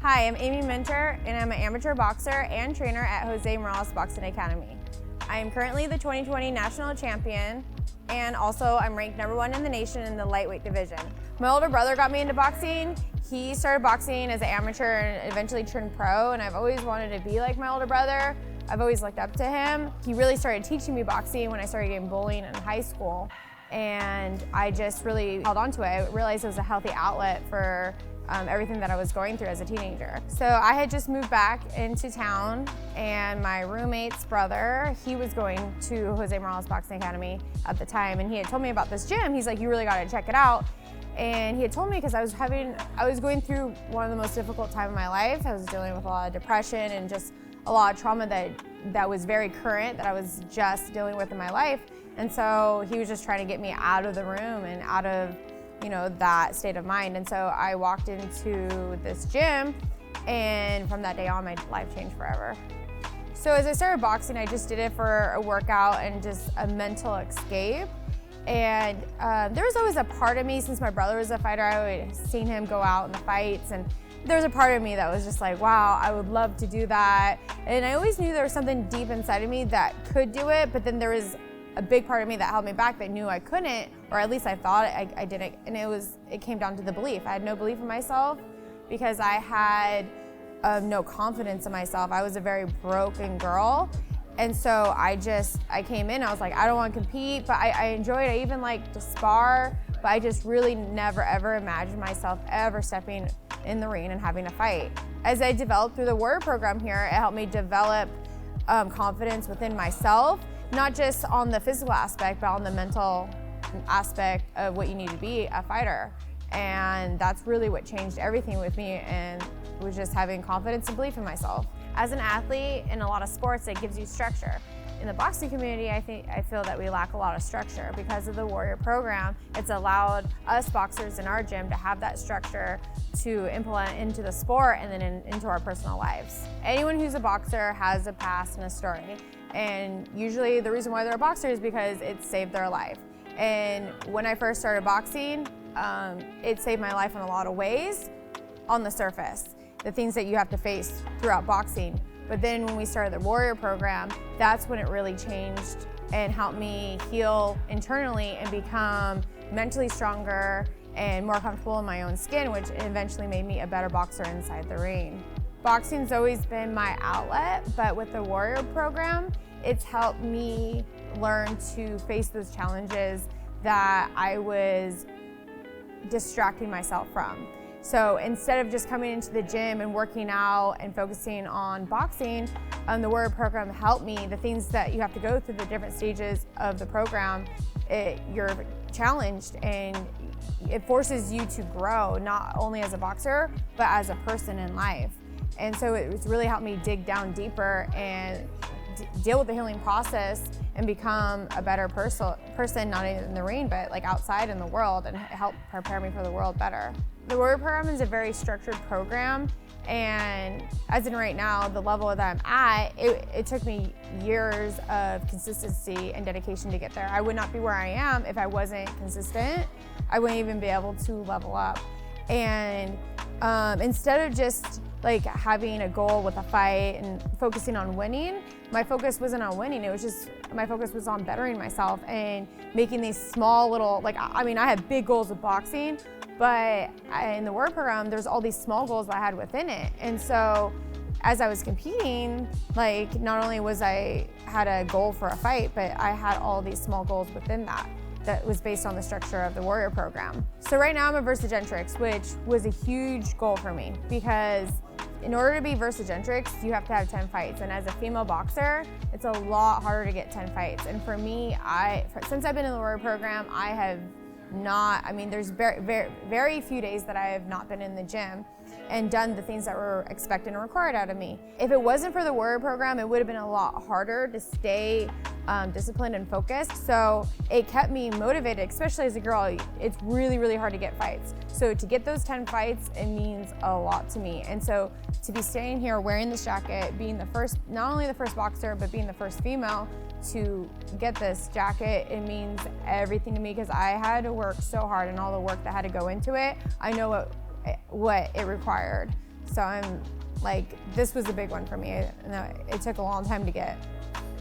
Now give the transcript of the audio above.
Hi, I'm AmyMinter, and I'm an amateur boxer and trainer at Jose Morales Boxing Academy. I am currently the 2020 national champion, and also I'm ranked #1 in the nation in the lightweight division. My older brother got me into boxing. He started boxing as an amateur and eventually turned pro, and I've always wanted to be like my older brother. I've always looked up to him. He really started teaching me boxing when I started getting bullied in high school, and I just really held on to it. I realized it was a healthy outlet for everything that I was going through as a teenager. So I had just moved back into town, and my roommate's brother, he was going to Jose Morales Boxing Academy at the time, and he had told me about this gym. He's like, you really gotta check it out. And he had told me because I was going through one of the most difficult times of my life. I was dealing with a lot of depression and just a lot of trauma that was very current, that I was just dealing with in my life. And so he was just trying to get me out of the room and out of that state of mind. And so I walked into this gym, and from that day on, my life changed forever. So as I started boxing, I just did it for a workout and just a mental escape. And there was always a part of me, since my brother was a fighter, I had seen him go out in the fights, and there was a part of me that was just like, wow, I would love to do that. And I always knew there was something deep inside of me that could do it, but then there was a big part of me that held me back, that knew I couldn't, or at least I thought I didn't. And it came down to the belief. I had no belief in myself because I had no confidence in myself. I was a very broken girl. And so I came in, I was like, I don't want to compete, but I enjoyed it. I even liked to spar, but I just really never ever imagined myself ever stepping in the ring and having a fight. As I developed through the Warrior program here, it helped me develop confidence within myself, not just on the physical aspect, but on the mental aspect of what you need to be a fighter. And that's really what changed everything with me, and was just having confidence and belief in myself. As an athlete in a lot of sports, it gives you structure. In the boxing community, I feel that we lack a lot of structure. Because of the Warrior program, it's allowed us boxers in our gym to have that structure to implement into the sport and then into our personal lives. Anyone who's a boxer has a past and a story. And usually the reason why they're a boxer is because it saved their life. And when I first started boxing, it saved my life in a lot of ways on the surface, the things that you have to face throughout boxing. But then when we started the Warrior program, that's when it really changed and helped me heal internally and become mentally stronger and more comfortable in my own skin, which eventually made me a better boxer inside the ring. Boxing's always been my outlet, but with the Warrior program, it's helped me learn to face those challenges that I was distracting myself from. So instead of just coming into the gym and working out and focusing on boxing, the Warrior program helped me. The things that you have to go through, the different stages of the program, you're challenged, and it forces you to grow, not only as a boxer, but as a person in life. And so it's really helped me dig down deeper and deal with the healing process and become a better person, not in the ring, but like outside in the world, and help prepare me for the world better. The Warrior program is a very structured program, and as in right now, the level that I'm at, it took me years of consistency and dedication to get there. I would not be where I am if I wasn't consistent. I wouldn't even be able to level up. And instead of just like having a goal with a fight and focusing on winning, my focus wasn't on winning. It was just, my focus was on bettering myself and making these small little, I had big goals with boxing, but in the Warrior program, there's all these small goals that I had within it. And so as I was competing, not only had a goal for a fight, but I had all these small goals within that was based on the structure of the Warrior program. So right now I'm a Versagentrix, which was a huge goal for me, because in order to be Versagentrix, you have to have 10 fights. And as a female boxer, it's a lot harder to get 10 fights. And for me, since I've been in the Warrior program, I have not, there's very few days that I have not been in the gym and done the things that were expected and required out of me. If it wasn't for the Warrior program, it would have been a lot harder to stay disciplined and focused. So it kept me motivated, especially as a girl. It's really, really hard to get fights. So to get those 10 fights, it means a lot to me. And so to be staying here wearing this jacket, being the first, not only the first boxer, but being the first female to get this jacket, it means everything to me, because I had to work so hard, and all the work that had to go into it, I know what it required. So I'm like, this was a big one for me. And it took a long time to get.